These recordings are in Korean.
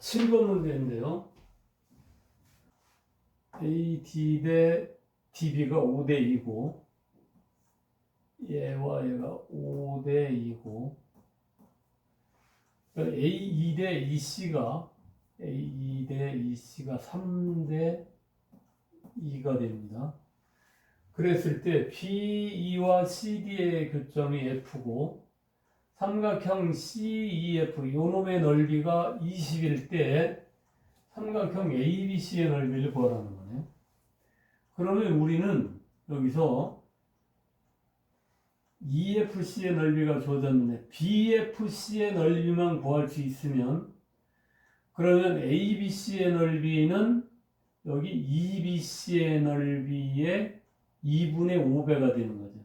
7번 문제인데요. AD 대 DB가 5대 2고 얘와 얘가 5대 2고 A2 대 EC가 3대 2가 됩니다. 그랬을 때 BE와 CD의 교점이 F고 삼각형 CEF 요놈의 넓이가 20일 때 삼각형 ABC의 넓이를 구하라는 거네요. 그러면 우리는 여기서 EFC의 넓이가 주어졌는데 BFC의 넓이만 구할 수 있으면 그러면 ABC의 넓이는 여기 EBC의 넓이의 2분의 5배가 되는 거죠.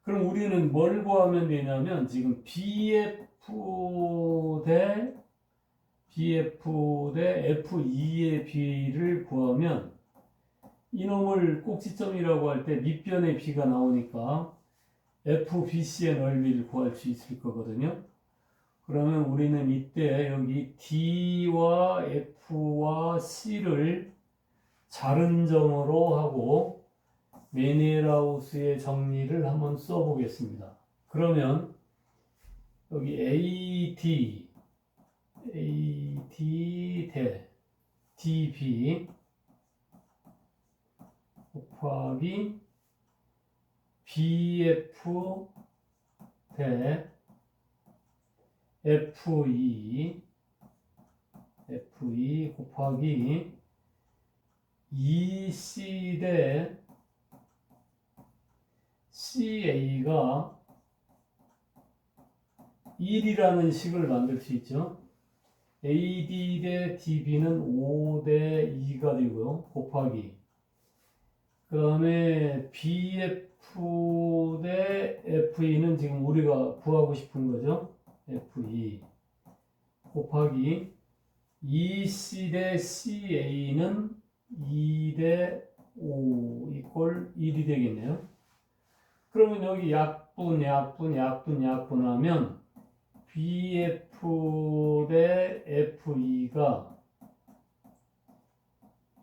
그럼 우리는 뭘 구하면 되냐면 지금 BF 대 F2의 비를 구하면 이놈을 꼭지점이라고 할 때 밑변의 비가 나오니까 FBC의 넓이를 구할 수 있을 거거든요. 그러면 우리는 이때 여기 D와 F와 C를 자른점으로 하고 메네라우스의 정리를 한번 써보겠습니다. 그러면 여기 AD 대 DB 곱하기 BF 대 FE 곱하기 EC 대 CA가 1이라는 식을 만들 수 있죠. AD 대 DB는 5 대 2가 되고요. 곱하기 그 다음에 BF 대 FE는 지금 우리가 구하고 싶은 거죠. FE 곱하기 EC 대 CA는 2 대 5 이꼴 1이 되겠네요. 그러면 여기 약분하면 BF 대 FE가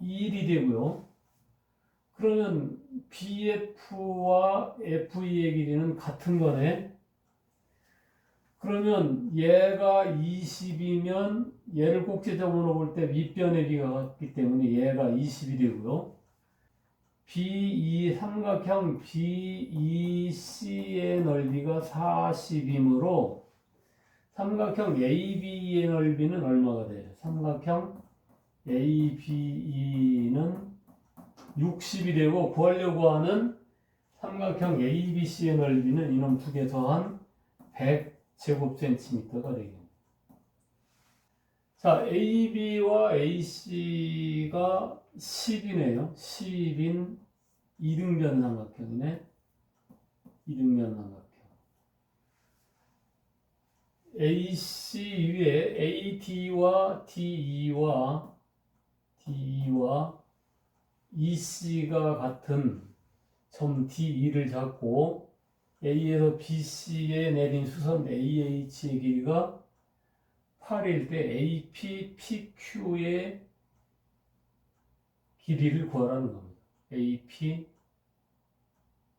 1이 되고요. 그러면 BF와 FE의 길이는 같은 거네. 그러면 얘가 20이면 얘를 꼭지점으로 볼 때 밑변의 비가 같기 때문에 얘가 20이 되고요. 삼각형 BEC의 넓이가 40이므로 삼각형 AB의 넓이는 얼마가 돼요? 삼각형 ABE는 60이 되고 구하려고 하는 삼각형 ABC의 넓이는 이놈 두 개 더한 100제곱센티미터가 되겠습니다. 자, AB와 AC가 10이네요. 10인 이등변 삼각형이네. 이등변 삼각형. AC 위에 AD와 DE와 EC가 같은 점 DE를 잡고 A에서 BC에 내린 수선 AH의 길이가 8일 때 AP, PQ의 길이를 구하라는 겁니다. AP,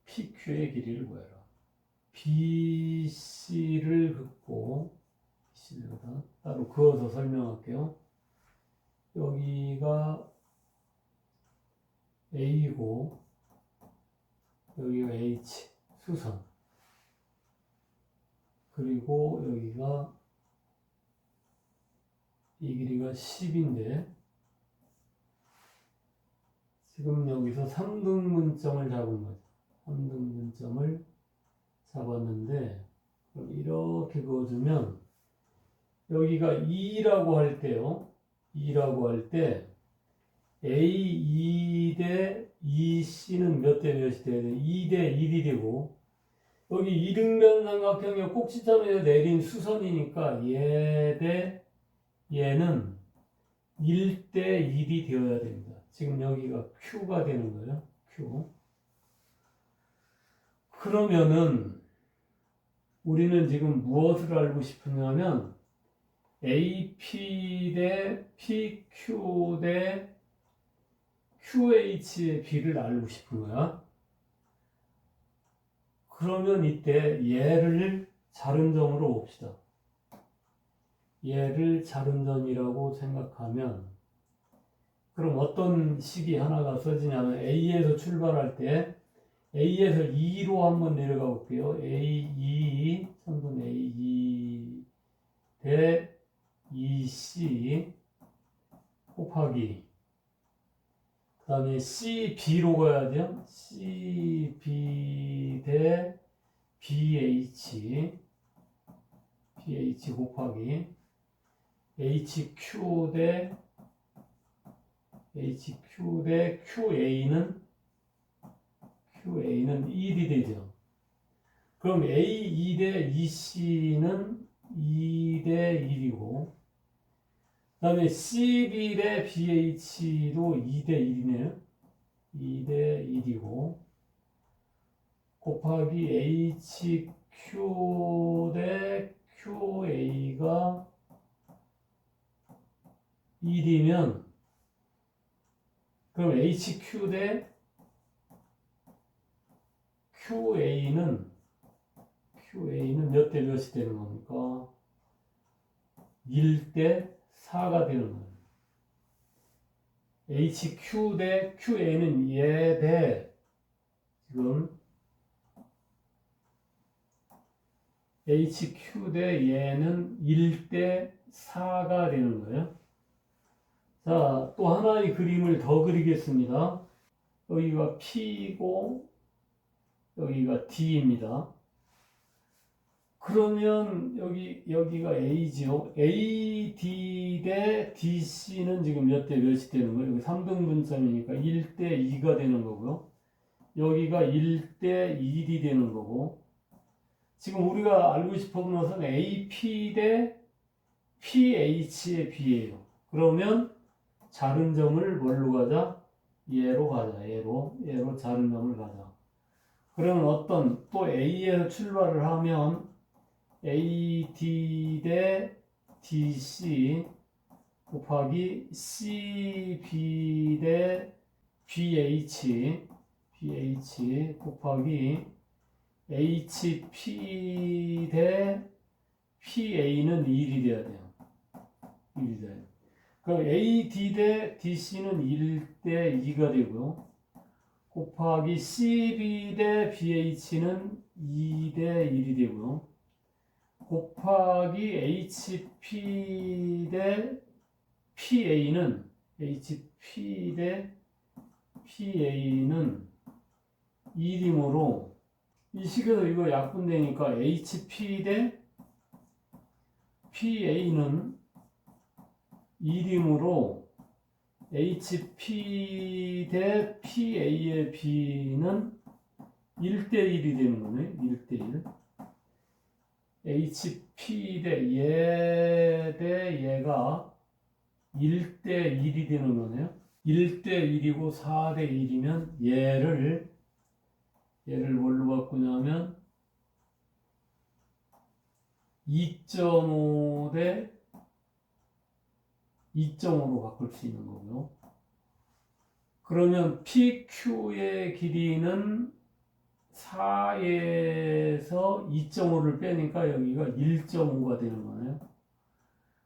PQ의 길이를 구해라. BC를 긋고 BC를 따로 그어서 설명할게요. 여기가 A고 여기가 H 수선 그리고 여기가 이 길이가 10인데 지금 여기서 3등분점을 잡은 거죠. 3등분점을 잡았는데 그럼 이렇게 그어주면 여기가 2라고 할 때요. 2라고 할 때 A2 대 EC는 몇 대 몇이 돼야 돼? 2 대 1이 되고 여기 이등변 삼각형의 꼭지점에서 내린 수선이니까 얘 대 얘는 1 대 1이 되어야 됩니다. 지금 여기가 Q가 되는 거예요. Q. 그러면은 우리는 지금 무엇을 알고 싶으냐면 AP 대 PQ 대 QH의 비를 알고 싶은 거야. 그러면 이때 얘를 자른점으로 봅시다. 얘를 자른점이라고 생각하면 그럼 어떤 식이 하나가 써지냐면 A에서 출발할 때 A에서 2로 한번 내려가 볼게요. A2 선분 A2 대 2C 곱하기 그 다음에 CB로 가야죠. CB 대 BH 곱하기 HQ 대 QA는 1이 되죠. 그럼 A2 대 EC는 2 대 1이고 그 다음에 CB 대 BH도 2 대 1이네요. 2 대 1이고 곱하기 HQ 대 QA가 1이면 그럼 HQ 대 QA는 몇 대 몇이 되는 겁니까? 1 대 4가 되는 거예요. HQ 대 QA는 얘 대 지금 HQ 대 얘는 1 대 4가 되는 거예요. 자, 또 하나의 그림을 더 그리겠습니다. 여기가 P고 여기가 D입니다. 그러면 여기가 A지요. AD 대 DC는 지금 몇 대 몇이 되는 거예요? 여기 3등분점이니까 1 대 2가 되는 거고요. 여기가 1 대 1이 되는 거고 지금 우리가 알고 싶은 것은 AP 대 PH의 비예요. 그러면 자른점을 뭘로 가자? 얘로 가자. 얘로 자른점을 가자. 그러면 어떤 또 A에서 출발을 하면 AD 대 DC 곱하기 CB 대 BH 곱하기 HP 대 PA는 1이 돼야 돼요. 1이 돼요. 그럼 AD 대 DC는 1 대 2가 되고요. 곱하기 CB 대 BH는 2 대 1이 되고요. 곱하기 HP 대 PA는 1이므로 이 식에서 이거 약분되니까 HP 대 PA는 1이므로 HP 대 PA의 B는 1대 1이 되는 거네. 1대 1. HP 대 얘 대 얘가 1대 1이 되는 거네요. 1대 1이고 4대 1이면 얘를 뭘로 바꾸냐면 2.5 대 2.5로 바꿀 수 있는 거고요. 그러면 PQ의 길이는 4에서 2.5를 빼니까 여기가 1.5가 되는 거네요.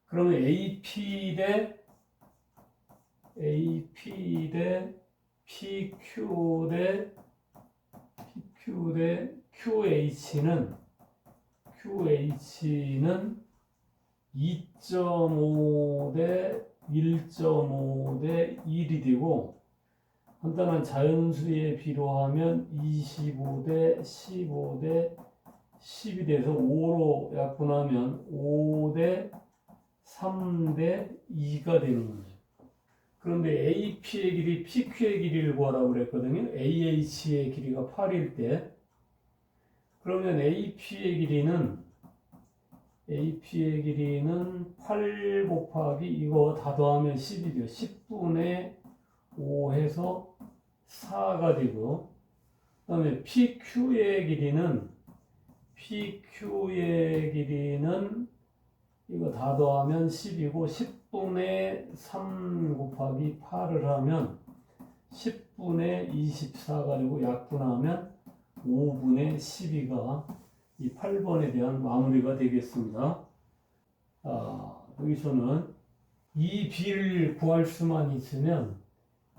그러면 AP 대 PQ 대 QH는 2.5 대 1.5 대 1이 되고 간단한 자연수의 비로 하면 25 대 15 대 10이 돼서 5로 약분하면 5 대 3 대 2가 되는 거예요. 그런데 AP의 길이 PQ의 길이를 구하라고 그랬거든요. AH의 길이가 8일 때 그러면 AP의 길이는 8 곱하기 이거 다 더하면 10이죠. 10분의 5 해서 4가 되고 그 다음에 PQ의 길이는 이거 다 더하면 10이고 10분의 3 곱하기 8을 하면 10분의 24가 되고 약분하면 5분의 12가 이 8번에 대한 마무리가 되겠습니다. 여기서는 이 b를 구할 수만 있으면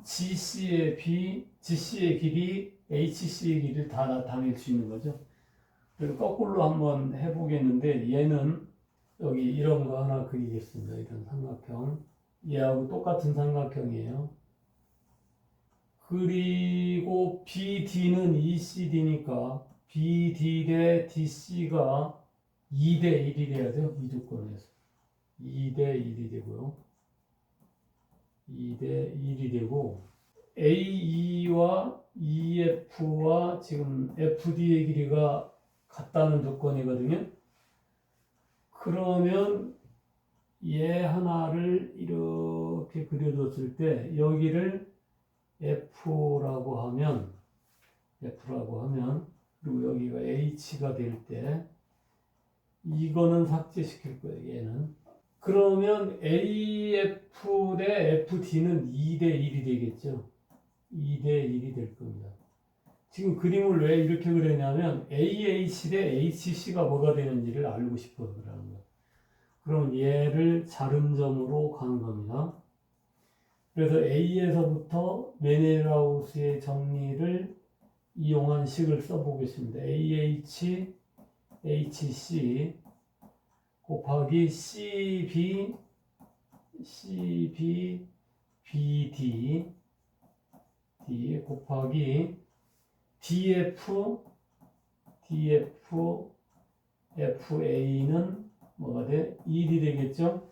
GC의 길이 HC의 길이를 다 나타낼 수 있는 거죠. 그리고 거꾸로 한번 해보겠는데 얘는 여기 이런 거 하나 그리겠습니다. 이런 삼각형. 얘하고 똑같은 삼각형이에요. 그리고 BD는 ECD니까 BD 대 DC가 2대 1이 돼야 돼요. 이 조건에서. 2대 1이 되고요. 2대 1이 되고 AE와 EF와 지금 FD의 길이가 같다는 조건이거든요. 그러면 얘 하나를 이렇게 그려줬을 때 여기를 F라고 하면 그리고 여기가 H가 될 때 이거는 삭제시킬 거예요. 얘는. 그러면 AF 대 FD는 2대 1이 되겠죠. 2대 1이 될 겁니다. 지금 그림을 왜 이렇게 그렸냐면 AH 대 HC가 뭐가 되는지를 알고 싶어서 그러는 거예요. 그럼 얘를 자른점으로 가는 겁니다. 그래서 A에서부터 메네라우스의 정리를 이용한 식을 써보겠습니다. AH, HC 곱하기 CB, BD 곱하기 DF, FA는 뭐가 돼? 1이 되겠죠?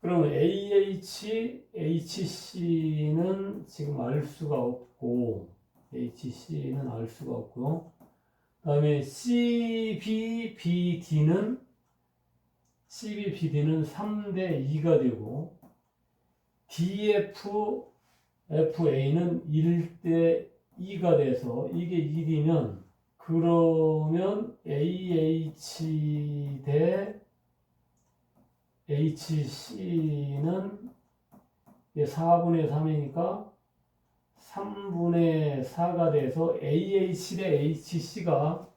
그러면 AH, HC는 지금 알 수가 없고 HC는 알 수가 없고요. 그 다음에 CBBD는 3대 2가 되고 DF, FA는 1대 2가 돼서 이게 1이면 그러면 AH 대 HC는 4분의 3이니까 3분의 4가 돼서 AH 대 HC가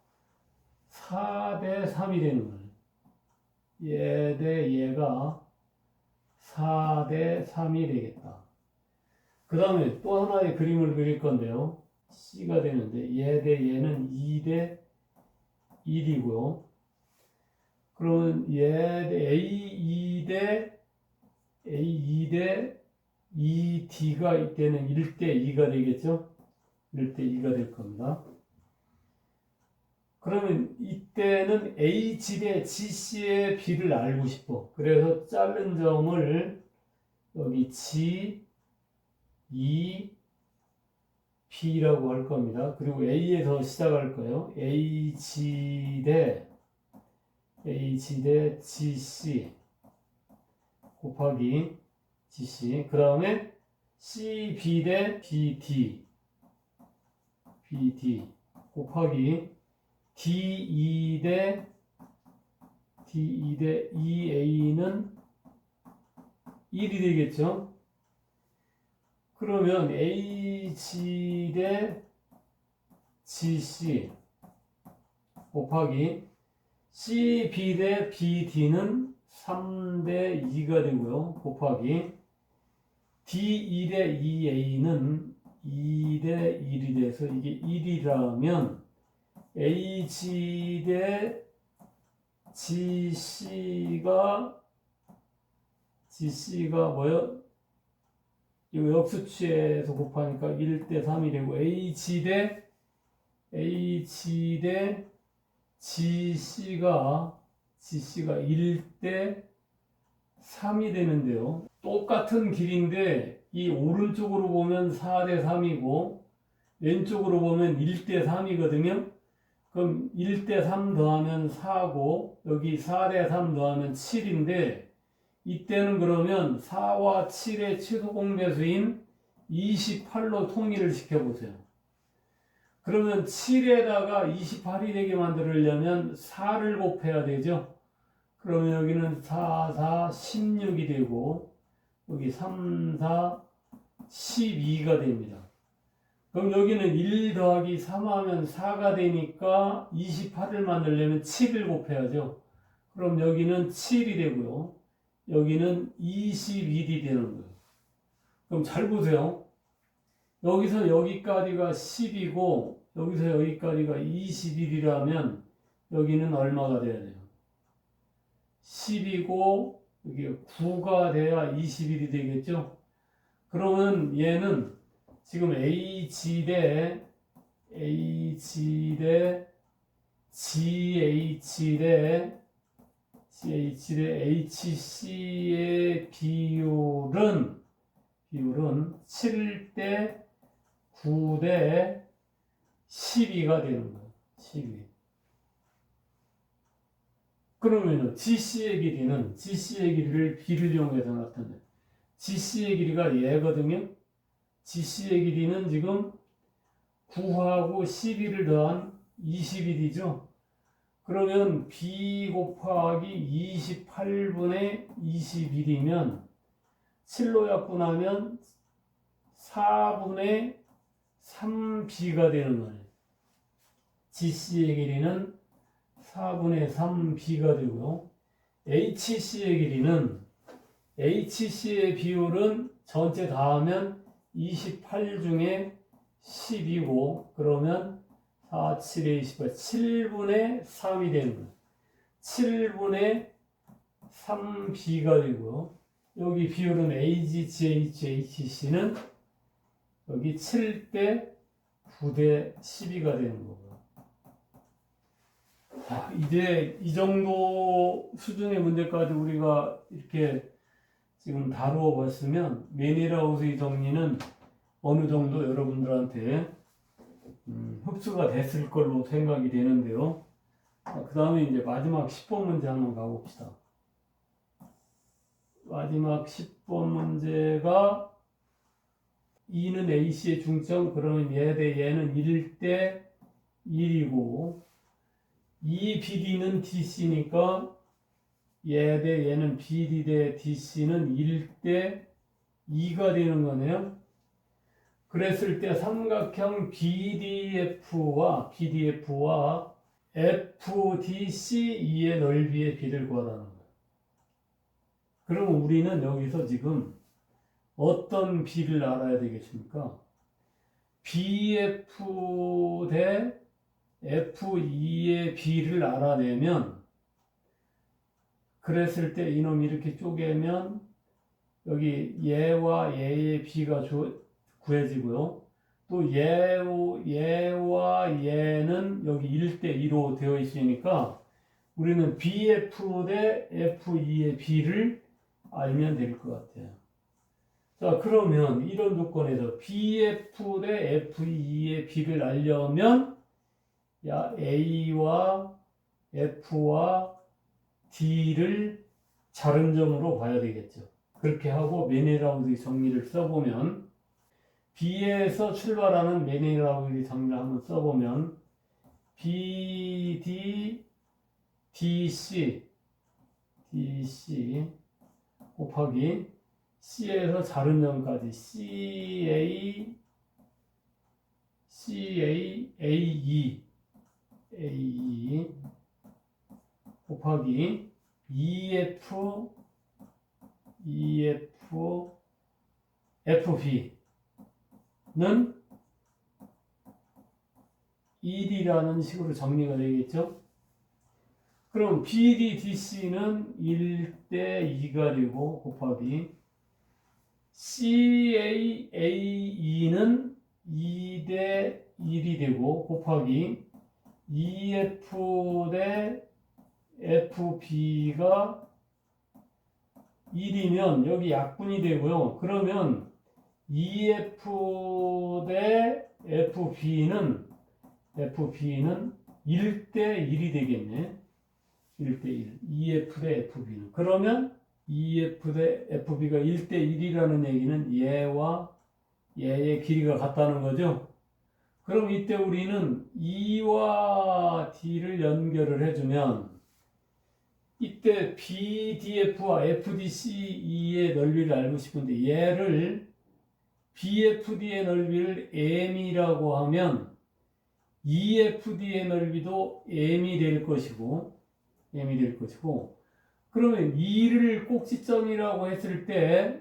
4대 3이 되는 거예요. 얘 대 얘가 4대 3이 되겠다. 그 다음에 또 하나의 그림을 그릴 건데요. C가 되는데 얘 대 얘는 2대 1이고요. 그러면 얘 대 A2 대 ED가 이때는 1대 2가 되겠죠? 1대 2가 될 겁니다. 그러면 이때는 H 대 GC의 B를 알고 싶어. 그래서 자른 점을 여기 G, E, B라고 할 겁니다. 그리고 A에서 시작할 거예요. H 대 GC 곱하기 GC. 그 다음에 CB 대 BD 곱하기 DE 대 EA는 1이 되겠죠? 그러면 H 대 GC 곱하기 CB 대 BD는 3대 2가 되고요. 곱하기 DE 대 EA는 2대 1이 돼서 이게 1이라면 H 대 GC가 뭐요? 이거 역수치에서 곱하니까 1대 3이 되고 H 대 GC가 1대 3이 되는데요. 똑같은 길인데 이 오른쪽으로 보면 4대 3이고 왼쪽으로 보면 1대 3이거든요. 그럼 1대 3 더하면 4고 여기 4대 3 더하면 7인데 이때는 그러면 4와 7의 최소 공배수인 28로 통일을 시켜보세요. 그러면 7에다가 28이 되게 만들려면 4를 곱해야 되죠. 그러면 여기는 4, 4, 16이 되고 여기 3, 4, 12가 됩니다. 그럼 여기는 1 더하기 3 하면 4가 되니까 28을 만들려면 7을 곱해야죠. 그럼 여기는 7이 되고요. 여기는 21이 되는 거예요. 그럼 잘 보세요. 여기서 여기까지가 10이고 여기서 여기까지가 21이라면 여기는 얼마가 돼야 돼요? 10이고 여기 9가 돼야 21이 되겠죠? 그러면 얘는 지금 H 대 GH 대 HC의 비율은 7대 9대 12가 되는 거예요. 12. 그러면은 GC의 길이를 B를 이용해서 나타내요. GC의 길이가 얘거든요. GC의 길이는 지금 9하고 12를 더한 21이죠. 그러면 B 곱하기 28분의 21이면 7로 약분하면 4분의 3B가 되는 거예요. GC의 길이는 4분의 3B가 되고요. HC의 길이는 HC의 비율은 전체 다 하면 28 중에 10이고 그러면 4, 7에 28, 7분의 3이 되는 거예요. 7분의 3B가 되고요. 여기 비율은 HC는 여기 7대 9대 12가 되는 거고요. 자, 이제 이 정도 수준의 문제까지 우리가 이렇게 지금 다루어 봤으면 메니라우스의 정리는 어느 정도 여러분들한테 흡수가 됐을 걸로 생각이 되는데요. 그 다음에 이제 마지막 10번 문제 한번 가봅시다. 마지막 10번 문제가 2는 A씨의 중점, 그러면 얘 대 얘는 1대 1이고, 이 BD는 DC니까 얘 대 얘는 BD 대 DC는 1대 2가 되는 거네요. 그랬을 때 삼각형 BDF와 FDCE의 넓이의 비를 구하라는 거예요. 그럼 우리는 여기서 지금 어떤 비를 알아야 되겠습니까? BF 대 FE의 비를 알아내면, 그랬을 때 이놈이 이렇게 쪼개면 여기 얘와 얘의 비가 구해지고요. 또 얘와 얘는 여기 1대2로 되어 있으니까 우리는 BF 대 FE의 비를 알면 될 것 같아요. 자, 그러면 이런 조건에서 BF 대 FE의 비를 알려면 A와 F와 D를 자른점으로 봐야 되겠죠. 그렇게 하고 메니라우스의 정리를 써보면 B에서 출발하는 메니라우스의 정리를 한번 써보면 BD DC 곱하기 C에서 자른점까지 AE 곱하기 FB는 1이라는 식으로 정리가 되겠죠. 그럼 BDDC는 1대2가 되고 곱하기 CAAE는 2대1이 되고 곱하기 EF 대 FB가 1이면 여기 약분이 되고요. 그러면 EF 대 FB는 1대1이 되겠네. 1대1. EF 대 FB는. 그러면 EF 대 FB가 1대1이라는 얘기는 얘와 얘의 길이가 같다는 거죠. 그럼 이때 우리는 E와 D를 연결을 해주면 이때 BDF와 FDCE의 넓이를 알고 싶은데 얘를 BFD의 넓이를 M이라고 하면 EFD의 넓이도 M이 될 것이고 그러면 2를 꼭지점이라고 했을 때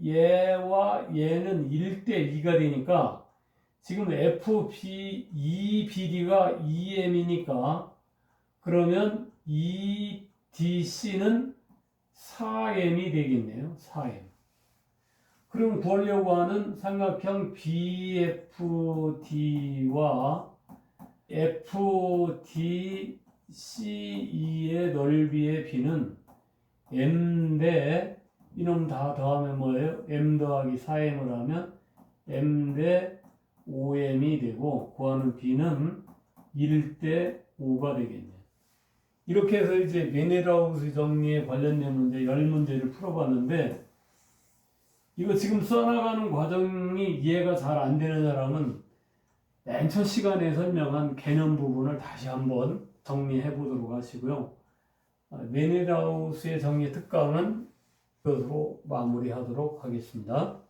얘와 얘는 1대 2가 되니까 지금 EBD가 EM이니까 그러면 EDC는 4M이 되겠네요. 4M. 그럼 구하려고 하는 삼각형 BFD와 FDCE의 넓이의 비는 M 대 이놈 다 더하면 뭐예요? M 더하기 4M을 하면 M 대 5M이 되고 구하는 비는 1대 5가 되겠네요. 이렇게 해서 이제 메네라우스 정리에 관련된 문제 10문제를 풀어봤는데 이거 지금 써나가는 과정이 이해가 잘 안 되는 사람은 맨 첫 시간에 설명한 개념 부분을 다시 한번 정리해 보도록 하시고요. 메네라우스의 정리 특강은 이것으로 마무리하도록 하겠습니다.